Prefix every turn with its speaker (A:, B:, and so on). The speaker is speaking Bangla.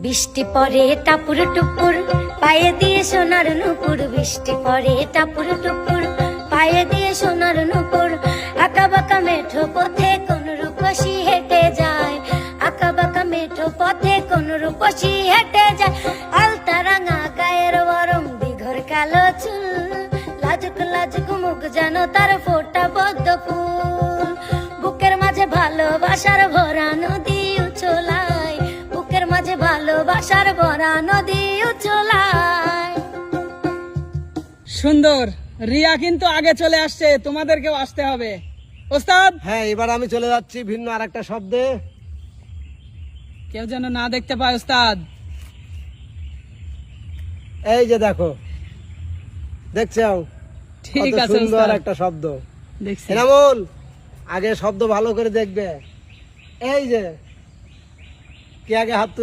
A: বৃষ্টি পড়ে টাপুর টুপুর পায়ে দিয়ে সোনার নুপুর, বৃষ্টি পড়ে টাপুর টুপুর পায়ে দিয়ে সোনার নুপুর। আঁকা বাঁকা মেঠো পথে কোন রূপসী হেঁটে যায়, আঁকা বাঁকা মেঠো পথে কোন রূপসী হেঁটে যায়। আলতা রাঙা গায়ের বরং দিঘর কালো চুল, লাজুক লাজুক মুখ যেন তার ফোটা পদ্ম ফুল। বুকের মাঝে ভালোবাসার ভরা নদী উছলায়, বুকের মাঝে ভালোবাসার ভরা নদী উছলায়।
B: সুন্দর। রিয়া কিন্তু আগে চলে আসছে, তোমাদেরকেও আসতে হবে। ওস্তাদ,
C: হ্যাঁ, এবার আমি চলে যাচ্ছি ভিন্ন আরেকটা শব্দে।
B: কেউ যেন না দেখতে পায় ওস্তাদ।
C: এই যে দেখো, দেখছো
B: ঠিক
C: কত
B: আছে
C: সুন্দর
B: ওস্তাদ,
C: একটা শব্দ।
B: দেখছি।
C: এনামুল, আগে শব্দ ভালো করে দেখবে। এই যে কে আগে হাত তুলছে?